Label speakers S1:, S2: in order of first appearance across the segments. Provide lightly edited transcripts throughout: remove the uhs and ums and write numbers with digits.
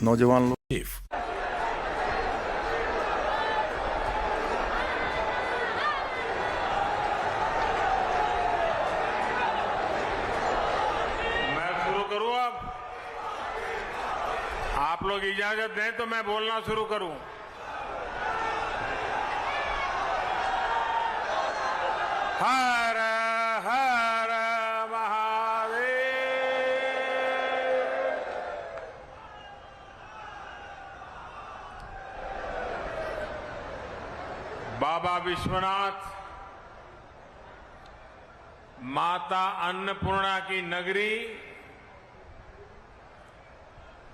S1: नौजवान लोग
S2: मैं शुरू करूं अब। आप लोग इजाजत दें तो मैं बोलना शुरू करूं। हर हर महादेव। बाबा विश्वनाथ, माता अन्नपूर्णा की नगरी,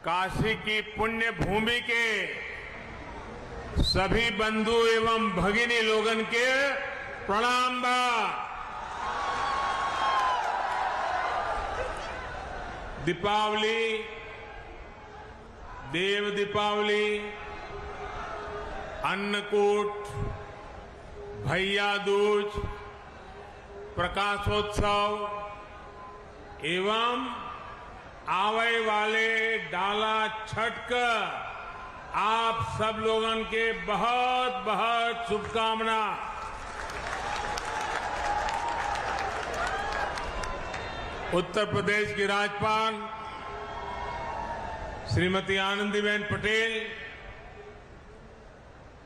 S2: काशी की पुण्य भूमि के सभी बंधु एवं भगिनी लोगन के प्रणाम बा। दीपावली, देव दीपावली, अन्नकूट, भैया दूज, प्रकाशोत्सव एवं आवे वाले डाला छठ का आप सब लोगन के बहुत बहुत शुभकामना। उत्तर प्रदेश की राज्यपाल श्रीमती आनंदीबेन पटेल,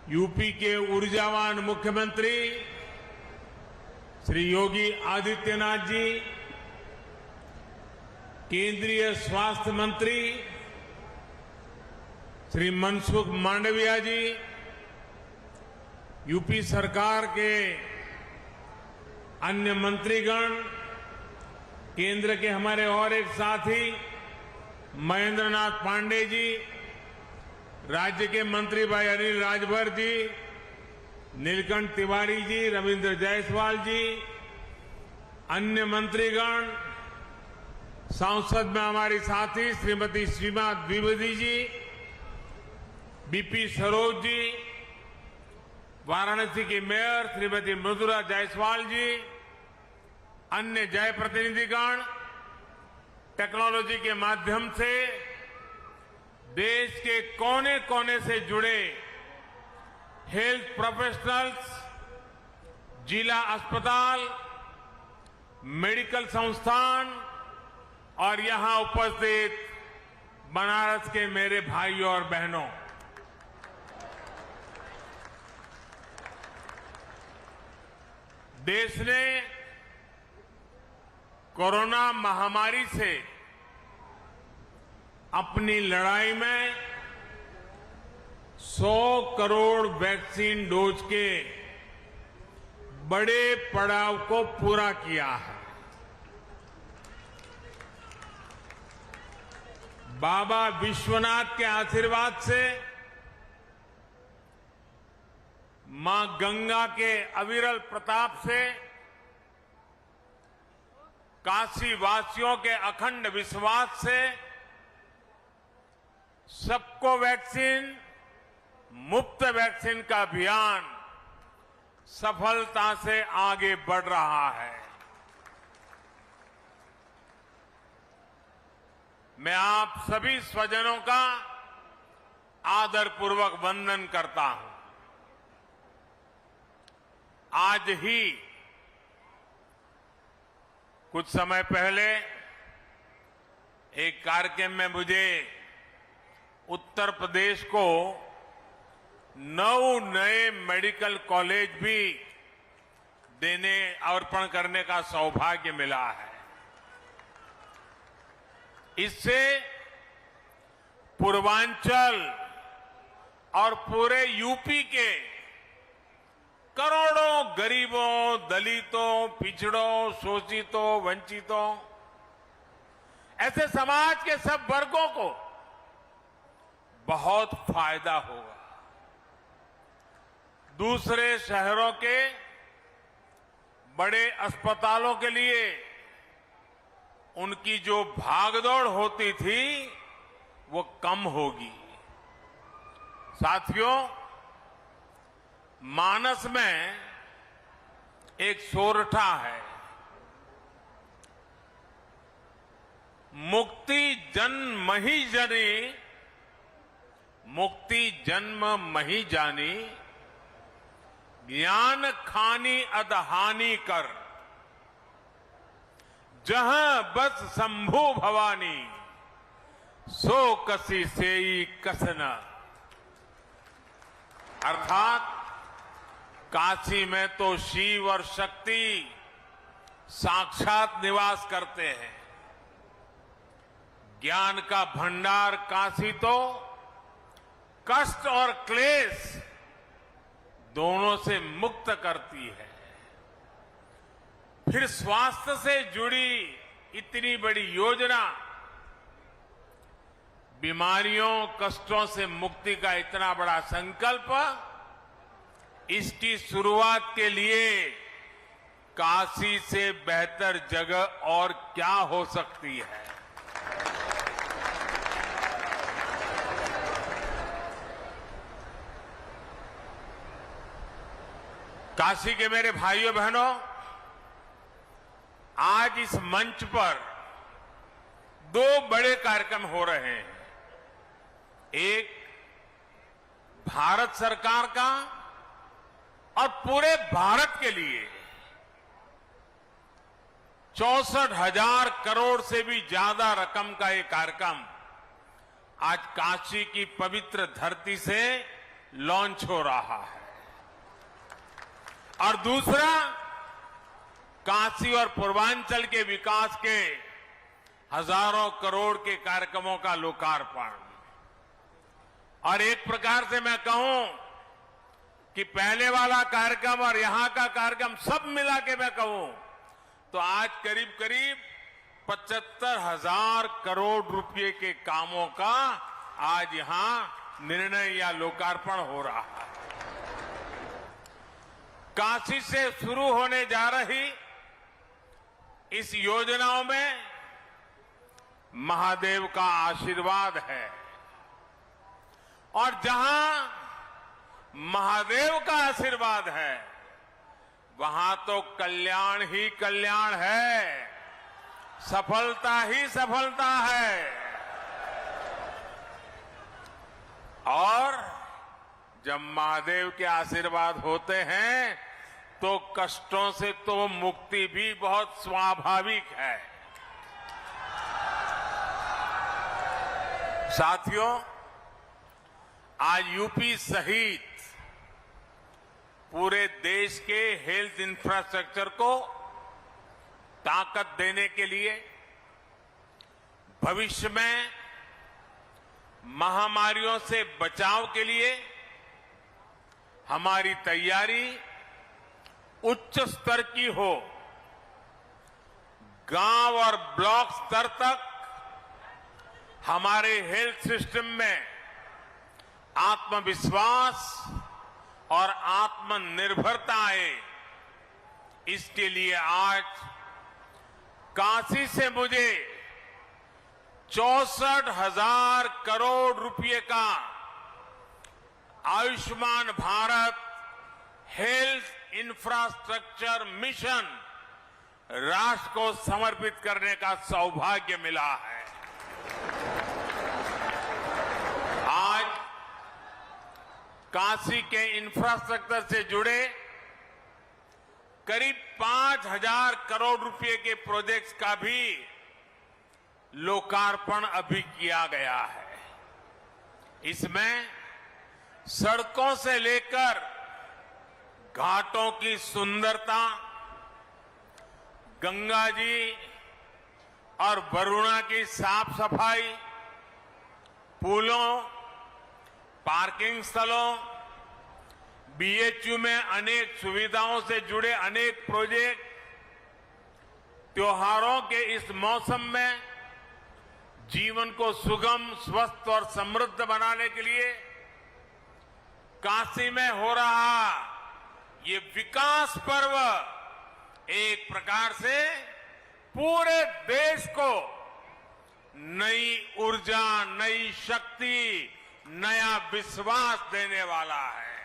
S2: यूपी के ऊर्जावान मुख्यमंत्री श्री योगी आदित्यनाथ जी, केंद्रीय स्वास्थ्य मंत्री श्री मनसुख मांडविया जी, यूपी सरकार के अन्य मंत्रीगण, केंद्र के हमारे और एक साथी महेंद्र नाथ पांडे जी, राज्य के मंत्री भाई अनिल राजभर जी, नीलकंठ तिवारी जी, रविंद्र जायसवाल जी, अन्य मंत्रीगण, संसद में हमारी साथी श्रीमती सीमा द्विवेदी जी, बीपी सरोज जी, वाराणसी की मेयर श्रीमती मृदुला जायसवाल जी, अन्य जय प्रतिनिधिगण, टेक्नोलॉजी के माध्यम से देश के कोने कोने से जुड़े हेल्थ प्रोफेशनल्स, जिला अस्पताल, मेडिकल संस्थान और यहां उपस्थित बनारस के मेरे भाइयों और बहनों, देश ने कोरोना महामारी से अपनी लड़ाई में 100 करोड़ वैक्सीन डोज के बड़े पड़ाव को पूरा किया है। बाबा विश्वनाथ के आशीर्वाद से, मां गंगा के अविरल प्रताप से, काशी वासियों के अखंड विश्वास से सबको वैक्सीन, मुफ्त वैक्सीन का अभियान सफलता से आगे बढ़ रहा है। मैं आप सभी स्वजनों का आदरपूर्वक वंदन करता हूं। आज ही कुछ समय पहले एक कार्यक्रम में मुझे उत्तर प्रदेश को 9 नए मेडिकल कॉलेज भी देने, अर्पण करने का सौभाग्य मिला है। इससे पूर्वांचल और पूरे यूपी के करोड़ों गरीबों, दलितों, पिछड़ों, शोषितों, वंचितों, ऐसे समाज के सब वर्गों को बहुत फायदा होगा। दूसरे शहरों के बड़े अस्पतालों के लिए उनकी जो भागदौड़ होती थी वो कम होगी। साथियों, मानस में एक सोरठा है, मुक्ति जन्म ही जनी मुक्ति जन्म मही जानी, ज्ञान खानी अदहानी कर, जहां बस शंभु भवानी, सो कसी सेई कसना। अर्थात काशी में तो शिव और शक्ति साक्षात निवास करते हैं। ज्ञान का भंडार काशी तो कष्ट और क्लेश दोनों से मुक्त करती है। फिर स्वास्थ्य से जुड़ी इतनी बड़ी योजना, बीमारियों कष्टों से मुक्ति का इतना बड़ा संकल्प, इसकी शुरुआत के लिए काशी से बेहतर जगह और क्या हो सकती है। काशी के मेरे भाइयों बहनों, आज इस मंच पर दो बड़े कार्यक्रम हो रहे हैं। एक भारत सरकार का और पूरे भारत के लिए 64,000 करोड़ से भी ज्यादा रकम का ये कार्यक्रम आज काशी की पवित्र धरती से लॉन्च हो रहा है। और दूसरा, काशी और पूर्वांचल के विकास के हजारों करोड़ के कार्यक्रमों का लोकार्पण। और एक प्रकार से मैं कहूं कि पहले वाला कार्यक्रम और यहां का कार्यक्रम सब मिला के मैं कहूं तो आज करीब करीब 75,000 करोड़ रुपए के कामों का आज यहां निर्णय या लोकार्पण हो रहा है। काशी से शुरू होने जा रही इस योजनाओं में महादेव का आशीर्वाद है, और जहां महादेव का आशीर्वाद है वहां तो कल्याण ही कल्याण है, सफलता ही सफलता है। और जब महादेव के आशीर्वाद होते हैं तो कष्टों से तो मुक्ति भी बहुत स्वाभाविक है। साथियों, आज यूपी सहित पूरे देश के हेल्थ इंफ्रास्ट्रक्चर को ताकत देने के लिए, भविष्य में महामारियों से बचाव के लिए हमारी तैयारी उच्च स्तर की हो। गांव और ब्लॉक स्तर तक हमारे हेल्थ सिस्टम में आत्मविश्वास और आत्मनिर्भरता आए, इसके लिए आज काशी से मुझे 64,000 करोड़ रुपए का Ayushman Bharat health infrastructure mission राष्ट्र को समर्पित करने का सौभाग्य मिला है। आज काशी के इंफ्रास्ट्रक्चर से जुड़े करीब 5,000 करोड़ रुपए के प्रोजेक्ट्स का भी लोकार्पण अभी किया गया है। इसमें सड़कों से लेकर घाटों की सुंदरता, गंगा जी और वरुणा की साफ सफाई, पुलों, पार्किंग स्थलों, बीएचयू में अनेक सुविधाओं से जुड़े अनेक प्रोजेक्ट, त्योहारों के इस मौसम में जीवन को सुगम, स्वस्थ और समृद्ध बनाने के लिए काशी में हो रहा ये विकास पर्व एक प्रकार से पूरे देश को नई ऊर्जा, नई शक्ति, नया विश्वास देने वाला है।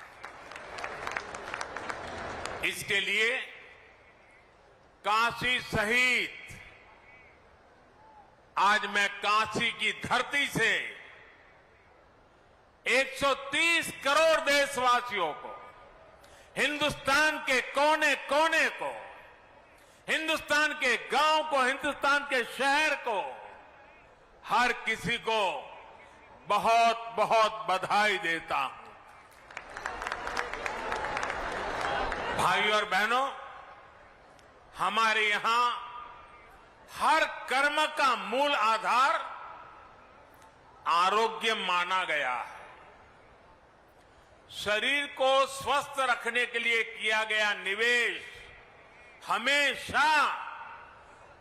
S2: इसके लिए काशी सहित आज मैं काशी की धरती से 130 करोड़ देशवासियों को, हिंदुस्तान के कोने कोने को, हिंदुस्तान के गांव को, हिंदुस्तान के शहर को, हर किसी को बहुत बहुत बधाई देता हूं। भाई और बहनों, हमारे यहां हर कर्म का मूल आधार आरोग्य माना गया है। शरीर को स्वस्थ रखने के लिए किया गया निवेश हमेशा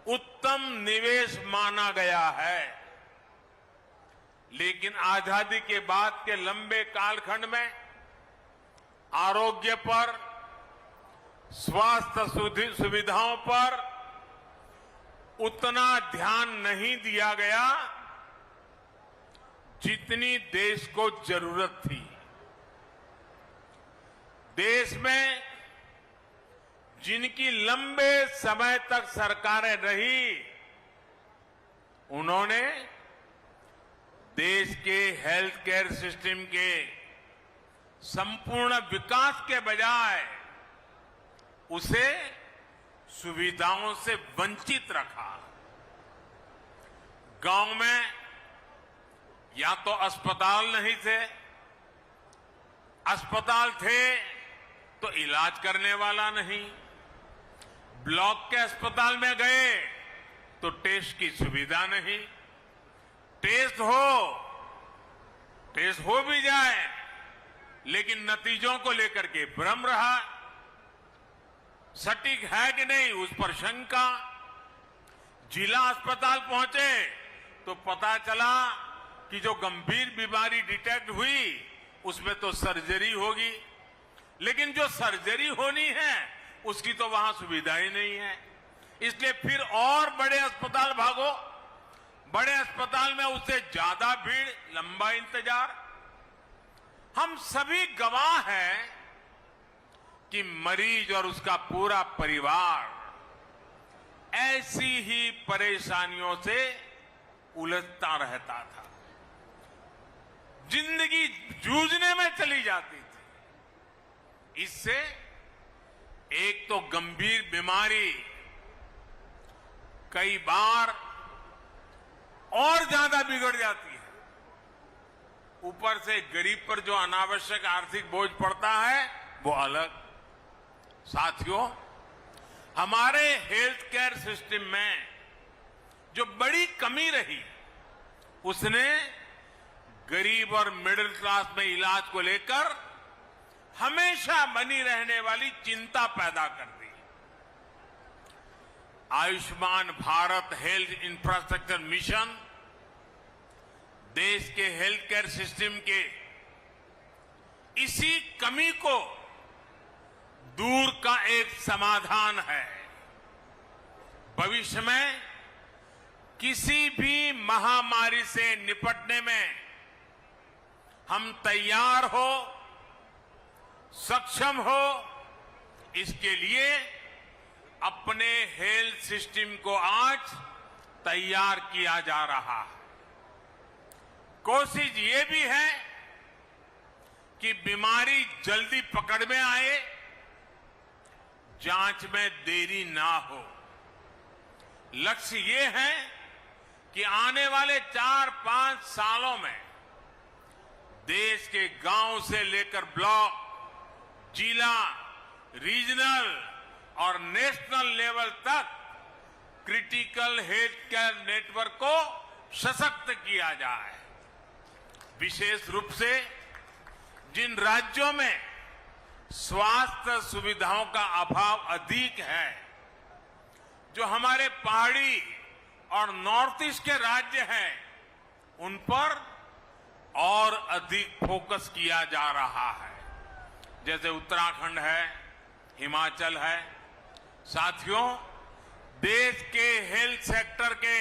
S2: उत्तम निवेश माना गया है। लेकिन आजादी के बाद के लंबे कालखंड में आरोग्य पर, स्वास्थ्य सुविधाओं पर उतना ध्यान नहीं दिया गया जितनी देश को जरूरत थी। देश में जिनकी लंबे समय तक सरकारें रही, उन्होंने देश के हेल्थ केयर सिस्टम के संपूर्ण विकास के बजाय उसे सुविधाओं से वंचित रखा। गांव में या तो अस्पताल नहीं थे, अस्पताल थे तो इलाज करने वाला नहीं, ब्लॉक के अस्पताल में गए तो टेस्ट की सुविधा नहीं, टेस्ट हो भी जाए लेकिन नतीजों को लेकर के भ्रम रहा, सटीक है कि नहीं उस पर शंका। जिला अस्पताल पहुंचे तो पता चला कि जो गंभीर बीमारी डिटेक्ट हुई उसमें तो सर्जरी होगी, लेकिन जो सर्जरी होनी है उसकी तो वहां सुविधा ही नहीं है। इसलिए फिर और बड़े अस्पताल भागो, बड़े अस्पताल में उससे ज्यादा भीड़, लंबा इंतजार। हम सभी गवाह हैं कि मरीज और उसका पूरा परिवार ऐसी ही परेशानियों से उलझता रहता था, जिंदगी जूझने में चली जाती थी। इससे एक तो गंभीर बीमारी कई बार और ज्यादा बिगड़ जाती है, ऊपर से गरीब पर जो अनावश्यक आर्थिक बोझ पड़ता है वो अलग। साथियों, हमारे हेल्थ केयर सिस्टम में जो बड़ी कमी रही उसने गरीब और मिडिल क्लास में इलाज को लेकर हमेशा बनी रहने वाली चिंता पैदा कर दी। Ayushman Bharat health infrastructure mission देश के हेल्थ केयर सिस्टम के इसी कमी को दूर का एक समाधान है। भविष्य में किसी भी महामारी से निपटने में हम तैयार हो, सक्षम हो, इसके लिए अपने हेल्थ सिस्टम को आज तैयार किया जा रहा है। कोशिश ये भी है कि बीमारी जल्दी पकड़ में आए, जांच में देरी ना हो। लक्ष्य ये है कि आने वाले 4-5 सालों में देश के गांव से लेकर ब्लॉक, जिला, रीजनल और नेशनल लेवल तक क्रिटिकल हेल्थ केयर नेटवर्क को सशक्त किया जाए। विशेष रूप से जिन राज्यों में स्वास्थ्य सुविधाओं का अभाव अधिक है, जो हमारे पहाड़ी और नॉर्थ ईस्ट के राज्य हैं, उन पर और अधिक फोकस किया जा रहा है। जैसे उत्तराखंड है, हिमाचल है। साथियों, देश के हेल्थ सेक्टर के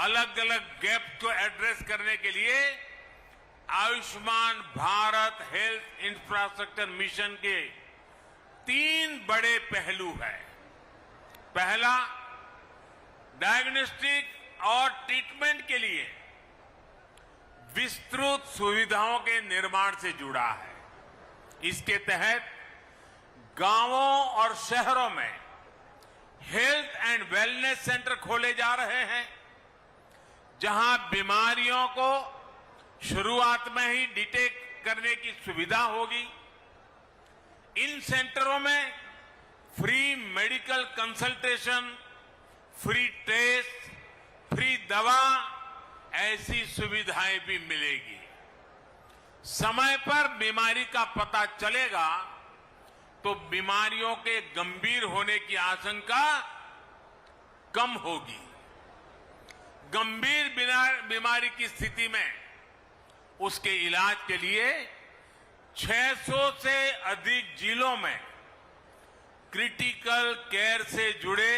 S2: अलग अलग गैप को एड्रेस करने के लिए Ayushman Bharat health infrastructure mission के 3 बड़े पहलू हैं। पहला, डायग्नोस्टिक और ट्रीटमेंट के लिए विस्तृत सुविधाओं के निर्माण से जुड़ा है। इसके तहत गांवों और शहरों में हेल्थ एंड वेलनेस सेंटर खोले जा रहे हैं, जहां बीमारियों को शुरुआत में ही डिटेक्ट करने की सुविधा होगी। इन सेंटरों में free medical consultation, free test, free दवा, ऐसी सुविधाएं भी मिलेगी। समय पर बीमारी का पता चलेगा तो बीमारियों के गंभीर होने की आशंका कम होगी। गंभीर बीमारी की स्थिति में उसके इलाज के लिए 600 से अधिक जिलों में क्रिटिकल केयर से जुड़े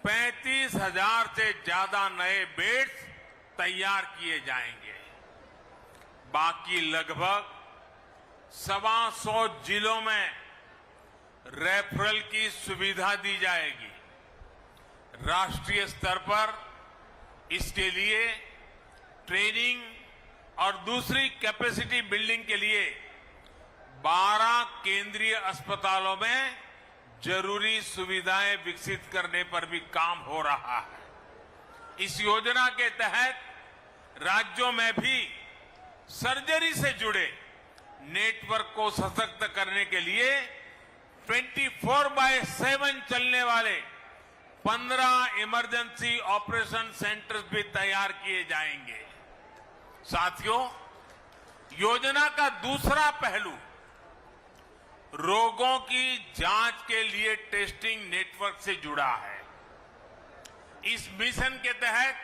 S2: 35,000 से ज्यादा नए बेड्स तैयार किए जाएंगे। बाकी लगभग 125 जिलों में रेफरल की सुविधा दी जाएगी। राष्ट्रीय स्तर पर इसके लिए ट्रेनिंग और दूसरी कैपेसिटी बिल्डिंग के लिए 12 केंद्रीय अस्पतालों में जरूरी सुविधाएं विकसित करने पर भी काम हो रहा है। इस योजना के तहत राज्यों में भी सर्जरी से जुड़े नेटवर्क को सशक्त करने के लिए 24/7 चलने वाले 15 इमरजेंसी ऑपरेशन सेंटर्स भी तैयार किए जाएंगे। साथियों, योजना का दूसरा पहलू रोगों की जांच के लिए टेस्टिंग नेटवर्क से जुड़ा है। इस मिशन के तहत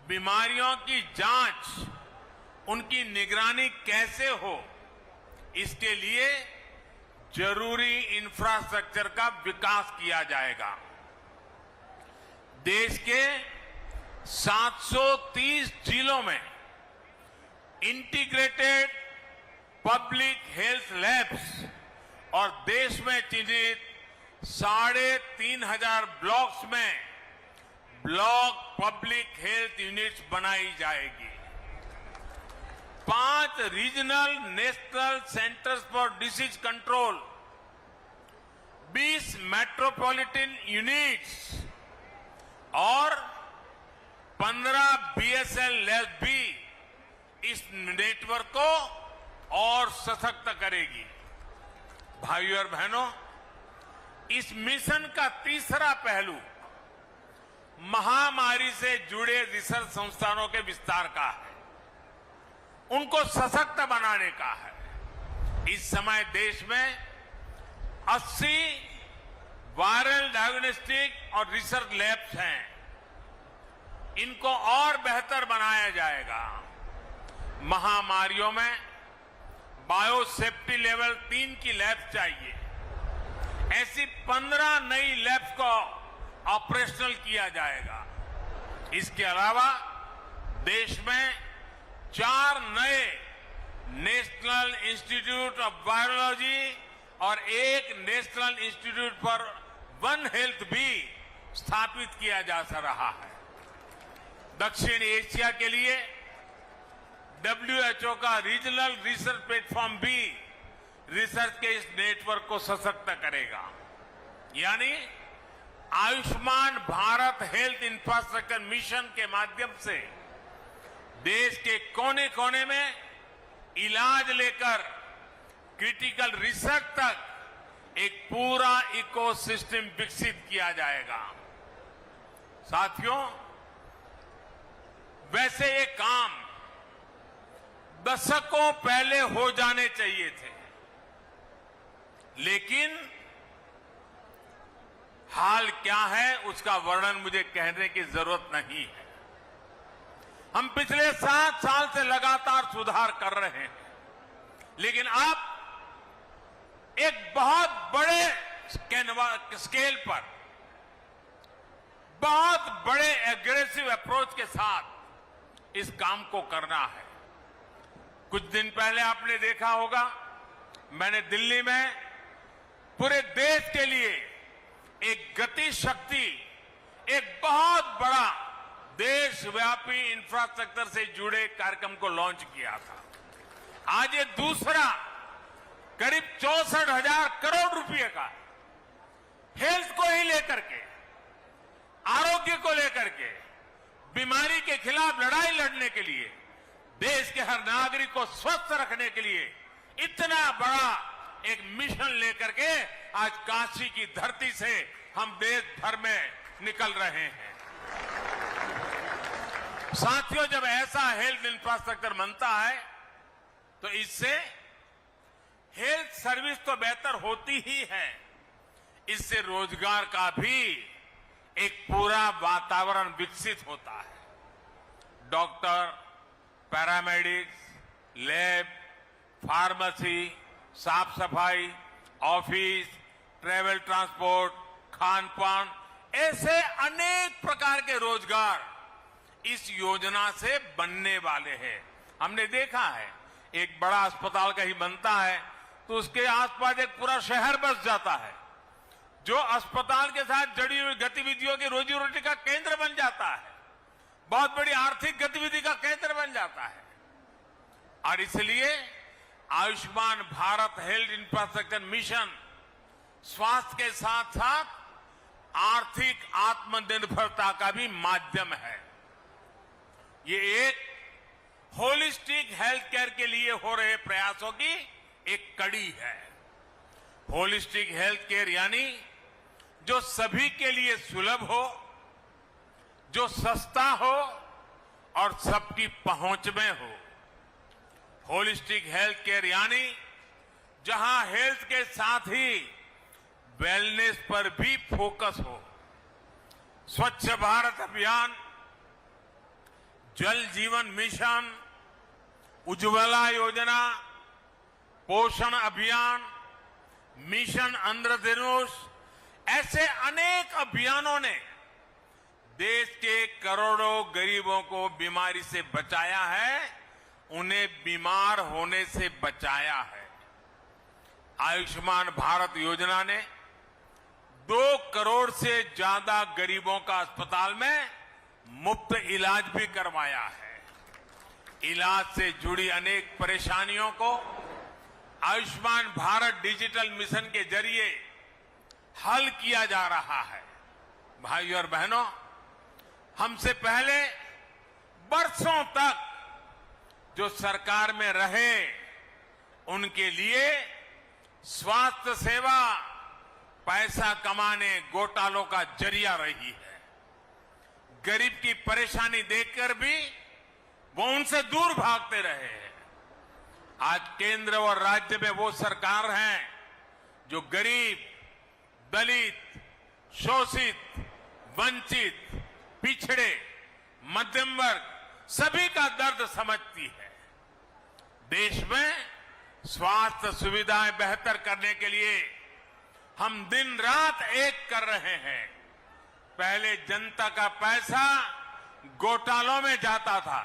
S2: बीमारियों की जांच, उनकी निगरानी कैसे हो, इसके लिए जरूरी इंफ्रास्ट्रक्चर का विकास किया जाएगा। देश के 730 जिलों में इंटीग्रेटेड पब्लिक हेल्थ लैब्स और देश में चिन्हित 3,500 ब्लॉक्स में ब्लॉक पब्लिक हेल्थ यूनिट्स बनाई जाएगी। 5 regional national centres for disease control, 20 metropolitan units और 15 बीएसएल लैब भी इस नेटवर्क को और सशक्त करेगी। भाइयों और बहनों, इस मिशन का तीसरा पहलू महामारी से जुड़े रिसर्च संस्थानों के विस्तार का है, उनको सशक्त बनाने का है। इस समय देश में 80 वायरल डायग्नोस्टिक और रिसर्च लैब्स हैं। इनको और बेहतर बनाया जाएगा। महामारियों में बायोसेफ्टी लेवल 3 की लैब चाहिए। ऐसी 15 नई लैब्स को ऑपरेशनल किया जाएगा। इसके अलावा देश में 4 नए नेशनल इंस्टीट्यूट ऑफ वायरोलॉजी और 1 national institute for one health भी स्थापित किया जा रहा है। दक्षिण एशिया के लिए WHO का रीजनल रिसर्च प्लेटफॉर्म भी रिसर्च के इस नेटवर्क को सशक्त करेगा। यानी Ayushman Bharat health infrastructure mission के माध्यम से देश के कोने कोने में इलाज लेकर क्रिटिकल रिसर्च तक एक पूरा इकोसिस्टम विकसित किया जाएगा। साथियों, वैसे ये काम दशकों पहले हो जाने चाहिए थे, लेकिन हाल क्या है उसका वर्णन मुझे कहने की जरूरत नहीं है। हम पिछले 7 साल से लगातार सुधार कर रहे हैं, लेकिन अब एक बहुत बड़े स्केल पर, बहुत बड़े एग्रेसिव अप्रोच के साथ इस काम को करना है। कुछ दिन पहले आपने देखा होगा, मैंने दिल्ली में पूरे देश के लिए एक गति शक्ति, एक बहुत बड़ा देशव्यापी इंफ्रास्ट्रक्चर से जुड़े कार्यक्रम को लॉन्च किया था। आज ये दूसरा करीब 64,000 करोड़ रुपए का हेल्थ को ही लेकर के, आरोग्य को लेकर के, बीमारी के खिलाफ लड़ाई लड़ने के लिए, देश के हर नागरिक को स्वस्थ रखने के लिए इतना बड़ा एक मिशन लेकर के आज काशी की धरती से हम देश भर में निकल रहे हैं। साथियों, जब ऐसा हेल्थ इंफ्रास्ट्रक्चर बनता है तो इससे हेल्थ सर्विस तो बेहतर होती ही है, इससे रोजगार का भी एक पूरा वातावरण विकसित होता है। डॉक्टर, पैरामेडिक्स, लैब, फार्मेसी, साफ सफाई, ऑफिस, ट्रेवल ट्रांसपोर्ट, खान पान, ऐसे अनेक प्रकार के रोजगार इस योजना से बनने वाले हैं। हमने देखा है, एक बड़ा अस्पताल कहीं बनता है तो उसके आसपास एक पूरा शहर बस जाता है, जो अस्पताल के साथ जुड़ी हुई गतिविधियों की रोजी रोटी का केंद्र बन जाता है, बहुत बड़ी आर्थिक गतिविधि का केंद्र बन जाता है। और इसलिए Ayushman Bharat health infrastructure mission स्वास्थ्य के साथ साथ आर्थिक आत्मनिर्भरता का भी माध्यम है। ये एक होलिस्टिक हेल्थ केयर के लिए हो रहे प्रयासों की एक कड़ी है। होलिस्टिक हेल्थ केयर यानी जो सभी के लिए सुलभ हो, जो सस्ता हो और सबकी पहुंच में हो। होलिस्टिक हेल्थ केयर यानी जहां हेल्थ के साथ ही वेलनेस पर भी फोकस हो। स्वच्छ भारत अभियान, जल जीवन मिशन, उज्ज्वला योजना, पोषण अभियान, मिशन इंद्रधनुष, ऐसे अनेक अभियानों ने देश के करोड़ों गरीबों को बीमारी से बचाया है, उन्हें बीमार होने से बचाया है। आयुष्मान भारत योजना ने 2 करोड़ से ज्यादा गरीबों का अस्पताल में मुफ्त इलाज भी करवाया है। इलाज से जुड़ी अनेक परेशानियों को आयुष्मान भारत डिजिटल मिशन के जरिए हल किया जा रहा है। भाइयों और बहनों, हमसे पहले बरसों तक जो सरकार में रहे, उनके लिए स्वास्थ्य सेवा पैसा कमाने, घोटालों का जरिया रही है। गरीब की परेशानी देखकर भी वो उनसे दूर भागते रहे हैं। आज केंद्र और राज्य में वो सरकार है जो गरीब, दलित, शोषित, वंचित, पिछड़े, मध्यम वर्ग सभी का दर्द समझती है। देश में स्वास्थ्य सुविधाएं बेहतर करने के लिए हम दिन रात एक कर रहे हैं। पहले जनता का पैसा घोटालों में जाता था,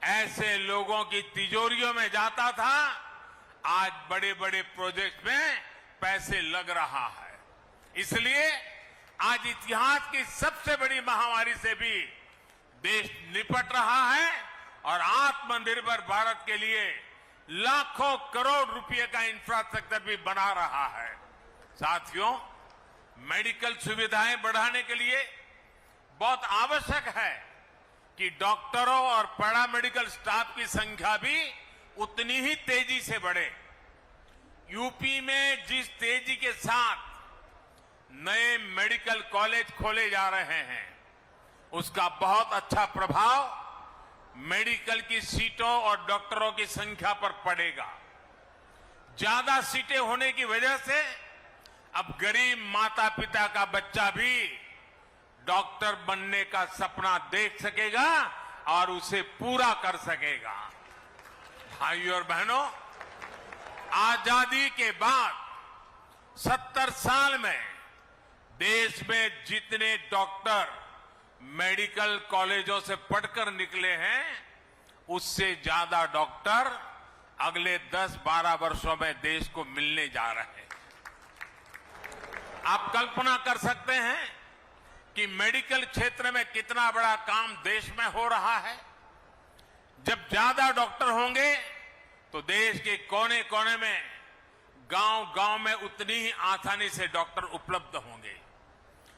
S2: ऐसे लोगों की तिजोरियों में जाता था। आज बड़े बड़े प्रोजेक्ट में पैसे लग रहा है। इसलिए आज इतिहास की सबसे बड़ी महामारी से भी देश निपट रहा है और आत्मनिर्भर भारत के लिए लाखों करोड़ रुपए का इंफ्रास्ट्रक्चर भी बना रहा है। साथियों, मेडिकल सुविधाएं बढ़ाने के लिए बहुत आवश्यक है कि डॉक्टरों और पैरामेडिकल स्टाफ की संख्या भी उतनी ही तेजी से बढ़े। यूपी में जिस तेजी के साथ नए मेडिकल कॉलेज खोले जा रहे हैं, उसका बहुत अच्छा प्रभाव मेडिकल की सीटों और डॉक्टरों की संख्या पर पड़ेगा। ज्यादा सीटें होने की वजह से अब गरीब माता पिता का बच्चा भी डॉक्टर बनने का सपना देख सकेगा और उसे पूरा कर सकेगा। भाइयों और बहनों, आजादी के बाद 70 साल में देश में जितने डॉक्टर मेडिकल कॉलेजों से पढ़कर निकले हैं, उससे ज्यादा डॉक्टर अगले 10-12 वर्षों में देश को मिलने जा रहे हैं। आप कल्पना कर सकते हैं कि मेडिकल क्षेत्र में कितना बड़ा काम देश में हो रहा है। जब ज्यादा डॉक्टर होंगे तो देश के कोने कोने में, गांव-गांव में उतनी ही आसानी से डॉक्टर उपलब्ध होंगे।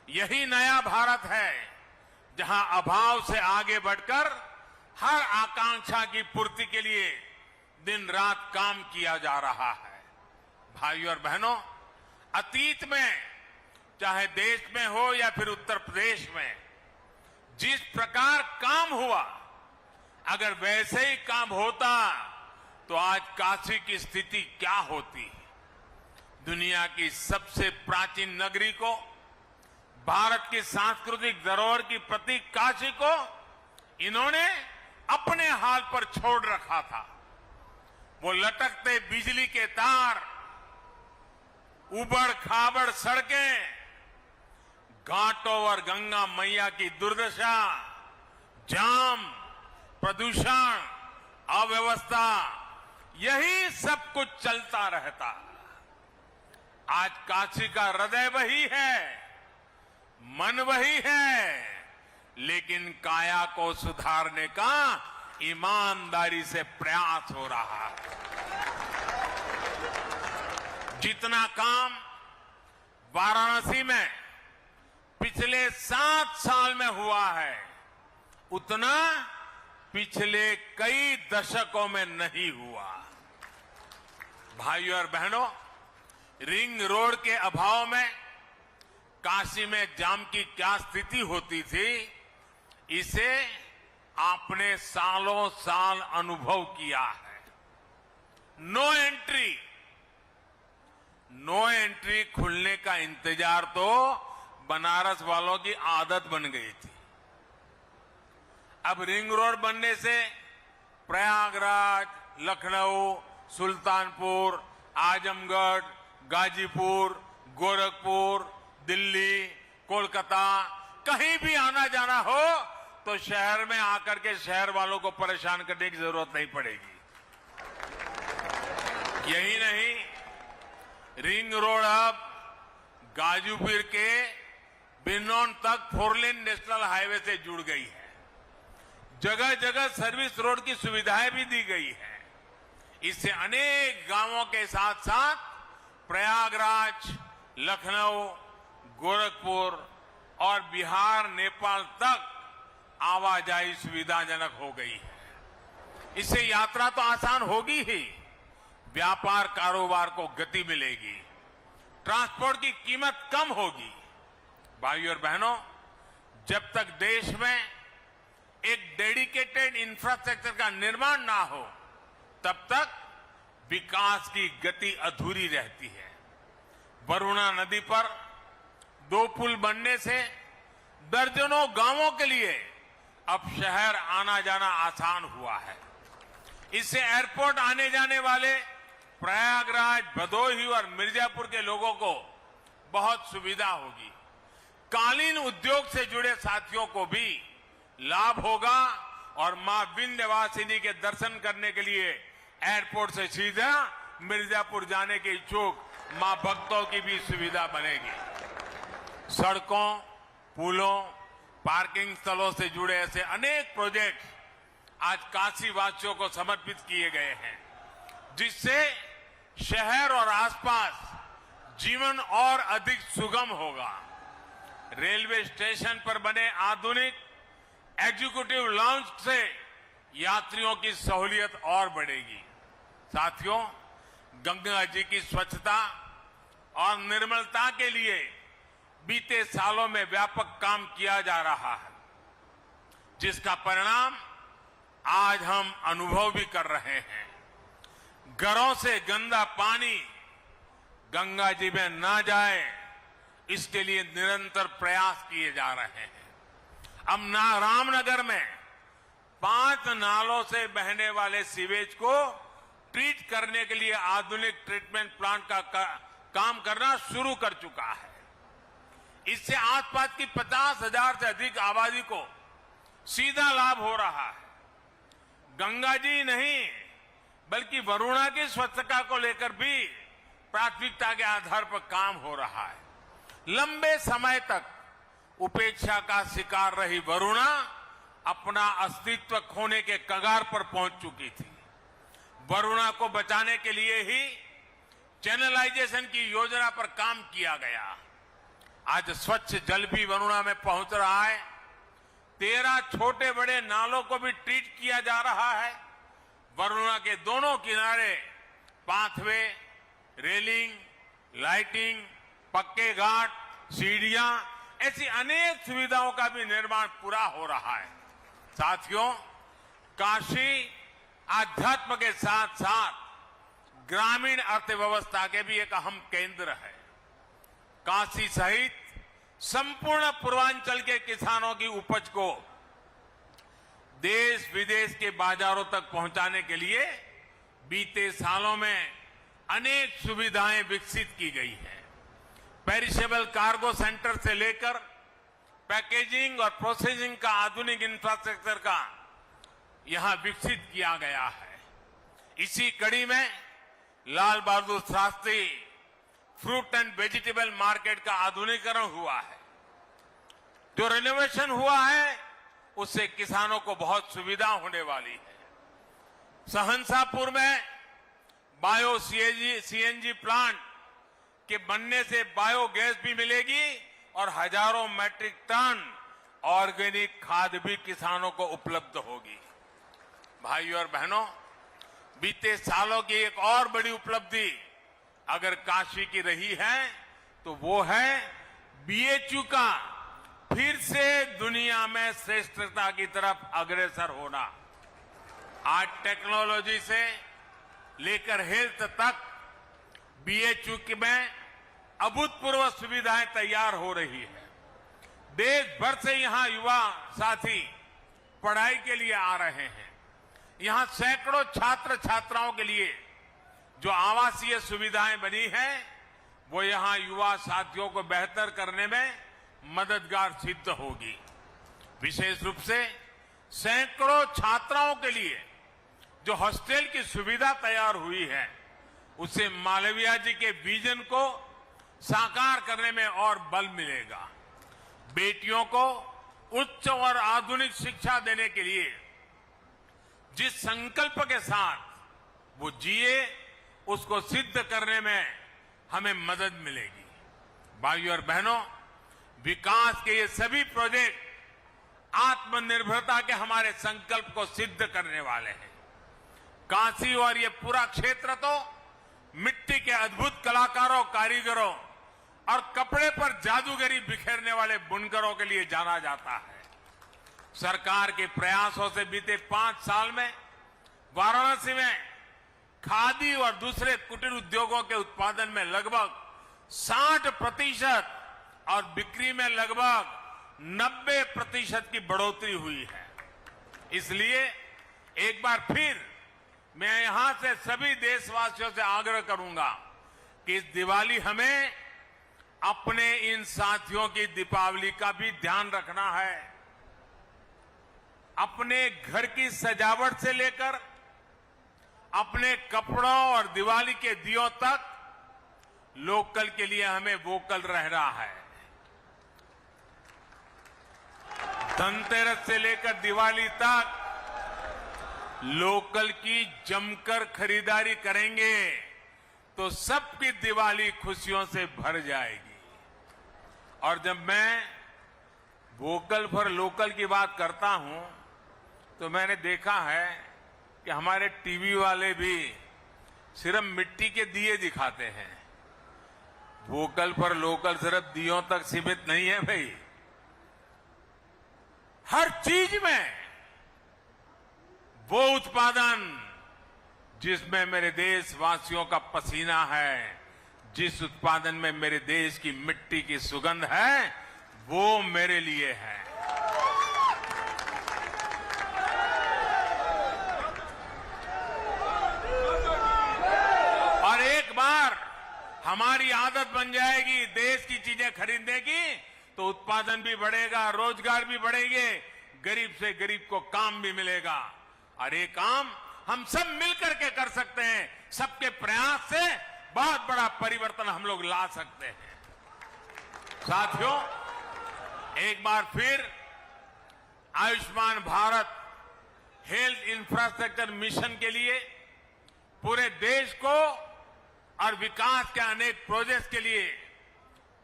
S2: यही नया भारत है जहां अभाव से आगे बढ़कर हर आकांक्षा की पूर्ति के लिए दिन रात काम किया जा रहा है। भाइयों और बहनों, अतीत में चाहे देश में हो या फिर उत्तर प्रदेश में जिस प्रकार काम हुआ, अगर वैसे ही काम होता तो आज काशी की स्थिति क्या होती। दुनिया की सबसे प्राचीन नगरी को, भारत की सांस्कृतिक धरोहर की प्रतीक काशी को इन्होंने अपने हाल पर छोड़ रखा था। वो लटकते बिजली के तार, उबड़ खाबड़ सड़कें, घाटों और गंगा मैया की दुर्दशा, जाम, प्रदूषण, अव्यवस्था, यही सब कुछ चलता रहता। आज काशी का हृदय वही है, मन वही है, लेकिन काया को सुधारने का ईमानदारी से प्रयास हो रहा है। जितना काम वाराणसी में पिछले 7 साल में हुआ है, उतना पिछले कई दशकों में नहीं हुआ। भाइयों और बहनों, रिंग रोड के अभाव में काशी में जाम की क्या स्थिति होती थी, इसे आपने सालों साल अनुभव किया है। नो एंट्री खुलने का इंतजार तो बनारस वालों की आदत बन गई थी। अब रिंग रोड बनने से प्रयागराज, लखनऊ, सुल्तानपुर, आजमगढ़, गाजीपुर, गोरखपुर, दिल्ली, कोलकाता, कहीं भी आना जाना हो तो शहर में आकर के शहर वालों को परेशान करने की जरूरत नहीं पड़ेगी। यही नहीं, रिंग रोड अब गाजीपुर के बिनौन तक 4 लेन नेशनल हाईवे से जुड़ गई है। जगह जगह सर्विस रोड की सुविधाएं भी दी गई है। इससे अनेक गांवों के साथ साथ प्रयागराज, लखनऊ, गोरखपुर और बिहार, नेपाल तक आवाजाही सुविधाजनक हो गई है। इससे यात्रा तो आसान होगी ही, व्यापार कारोबार को गति मिलेगी, ट्रांसपोर्ट की कीमत कम होगी। भाइयों और बहनों, जब तक देश में एक डेडिकेटेड इंफ्रास्ट्रक्चर का निर्माण ना हो, तब तक विकास की गति अधूरी रहती है। वरुणा नदी पर 2 पुल बनने से दर्जनों गांवों के लिए अब शहर आना जाना आसान हुआ है। इससे एयरपोर्ट आने जाने वाले प्रयागराज, भदोही और मिर्जापुर के लोगों को बहुत सुविधा होगी। कालीन उद्योग से जुड़े साथियों को भी लाभ होगा और मां विंध्यवासिनी के दर्शन करने के लिए एयरपोर्ट से सीधा मिर्जापुर जाने के इच्छुक मां भक्तों की भी सुविधा बनेगी। सड़कों, पुलों, पार्किंग स्थलों से जुड़े ऐसे अनेक प्रोजेक्ट आज काशी वासियों को समर्पित किए गए हैं, जिससे शहर और आसपास जीवन और अधिक सुगम होगा। रेलवे स्टेशन पर बने आधुनिक एग्जीक्यूटिव लॉन्च से यात्रियों की सहूलियत और बढ़ेगी। साथियों, गंगा जी की स्वच्छता और निर्मलता के लिए बीते सालों में व्यापक काम किया जा रहा है, जिसका परिणाम आज हम अनुभव भी कर रहे हैं। घरों से गंदा पानी गंगा जी में ना जाए, इसके लिए निरंतर प्रयास किए जा रहे हैं। अब रामनगर में 5 नालों से बहने वाले सीवेज को ट्रीट करने के लिए आधुनिक ट्रीटमेंट प्लांट का काम करना शुरू कर चुका है। इससे आसपास की 50,000 से अधिक आबादी को सीधा लाभ हो रहा है। गंगा जी नहीं, बल्कि वरुणा की स्वच्छता को लेकर भी प्राथमिकता के आधार पर काम हो रहा है। लंबे समय तक उपेक्षा का शिकार रही वरुणा अपना अस्तित्व खोने के कगार पर पहुंच चुकी थी। वरुणा को बचाने के लिए ही चैनलाइजेशन की योजना पर काम किया गया। आज स्वच्छ जल भी वरुणा में पहुंच रहा है। 13 छोटे बड़े नालों को भी ट्रीट किया जा रहा है। वरुणा के दोनों किनारे पाथवे, रेलिंग, लाइटिंग, पक्के घाट, सीढ़ियां, ऐसी अनेक सुविधाओं का भी निर्माण पूरा हो रहा है। साथियों, काशी आध्यात्म के साथ साथ ग्रामीण अर्थव्यवस्था के भी एक अहम केंद्र है। काशी सहित संपूर्ण पूर्वांचल के किसानों की उपज को देश विदेश के बाजारों तक पहुंचाने के लिए बीते सालों में अनेक सुविधाएं विकसित की गई हैं। पेरिशेबल कार्गो सेंटर से लेकर पैकेजिंग और प्रोसेसिंग का आधुनिक इंफ्रास्ट्रक्चर का यहां विकसित किया गया है। इसी कड़ी में Lal Bahadur Shastri fruit and vegetable market का आधुनिकीकरण हुआ है। जो रिनोवेशन हुआ है उससे किसानों को बहुत सुविधा होने वाली है। सहनसापुर में बायो सीएनजी प्लांट के बनने से बायोगैस भी मिलेगी और हजारों मैट्रिक टन ऑर्गेनिक खाद भी किसानों को उपलब्ध होगी। भाइयों और बहनों, बीते सालों की एक और बड़ी उपलब्धि अगर काशी की रही है तो वो है बीएचयू का फिर से दुनिया में श्रेष्ठता की तरफ अग्रसर होना। आज टेक्नोलॉजी से लेकर हेल्थ तक बीएचयू में अभूतपूर्व सुविधाएं तैयार हो रही है। देश भर से यहां युवा साथी पढ़ाई के लिए आ रहे हैं। यहां सैकड़ों छात्र छात्राओं के लिए जो आवासीय सुविधाएं बनी हैं वो यहां युवा साथियों को बेहतर करने में मददगार सिद्ध होगी। विशेष रूप से सैकड़ों छात्राओं के लिए जो हॉस्टल की सुविधा तैयार हुई है उससे मालवीय जी के विजन को साकार करने में और बल मिलेगा। बेटियों को उच्च और आधुनिक शिक्षा देने के लिए जिस संकल्प के साथ वो जिए उसको सिद्ध करने में हमें मदद मिलेगी। भाइयों और बहनों, विकास के ये सभी प्रोजेक्ट आत्मनिर्भरता के हमारे संकल्प को सिद्ध करने वाले हैं। काशी और ये पूरा क्षेत्र तो मिट्टी के अद्भुत कलाकारों, कारीगरों और कपड़े पर जादूगरी बिखेरने वाले बुनकरों के लिए जाना जाता है। सरकार के प्रयासों से बीते 5 साल में वाराणसी में खादी और दूसरे कुटीर उद्योगों के उत्पादन में लगभग 60% और बिक्री में लगभग 90% की बढ़ोतरी हुई है। इसलिए एक बार फिर मैं यहां से सभी देशवासियों से आग्रह करूंगा कि इस दिवाली हमें अपने इन साथियों की दीपावली का भी ध्यान रखना है। अपने घर की सजावट से लेकर अपने कपड़ों और दिवाली के दियों तक लोकल के लिए हमें वोकल रहना है। धनतेरस से लेकर दिवाली तक लोकल की जमकर खरीदारी करेंगे तो सबकी दिवाली खुशियों से भर जाएगी। और जब मैं वोकल फॉर लोकल की बात करता हूं तो मैंने देखा है कि हमारे टीवी वाले भी सिर्फ मिट्टी के दिए दिखाते हैं। वोकल फॉर लोकल सिर्फ दियों तक सीमित नहीं है भाई। हर चीज में वो उत्पादन जिसमें मेरे देशवासियों का पसीना है, जिस उत्पादन में मेरे देश की मिट्टी की सुगंध है, वो मेरे लिए है। और एक बार हमारी आदत बन जाएगी देश की चीजें खरीदने की तो उत्पादन भी बढ़ेगा, रोजगार भी बढ़ेंगे, गरीब से गरीब को काम भी मिलेगा। और ये काम हम सब मिलकर के कर सकते हैं। सबके प्रयास से बहुत बड़ा परिवर्तन हम लोग ला सकते हैं। साथियों, एक बार फिर Ayushman Bharat health infrastructure mission के लिए पूरे देश को और विकास के अनेक प्रोजेक्ट्स के लिए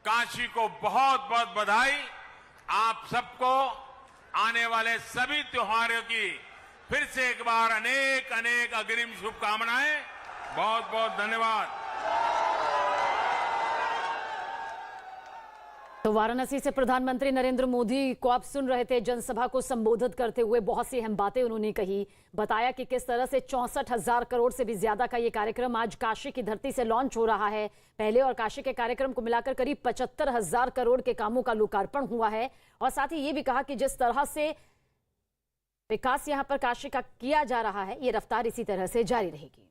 S2: काशी को बहुत बहुत बधाई। आप सबको आने वाले सभी त्योहारों की फिर से एक बार अनेक अनेक अग्रिम शुभकामनाएं। बहुत बहुत धन्यवाद।
S1: तो वाराणसी से प्रधानमंत्री नरेंद्र मोदी को आप सुन रहे थे। जनसभा को संबोधित करते हुए बहुत सी अहम बातें उन्होंने कही। बताया कि किस तरह से 64,000 करोड़ से भी ज्यादा का ये कार्यक्रम आज काशी की धरती से लॉन्च हो रहा है। पहले और काशी के कार्यक्रम को मिलाकर करीब 75,000 करोड़ के कामों का लोकार्पण हुआ है। और साथ ही ये भी कहा कि जिस तरह से विकास यहां पर काशी का किया जा रहा है, ये रफ्तार इसी तरह से जारी रहेगी।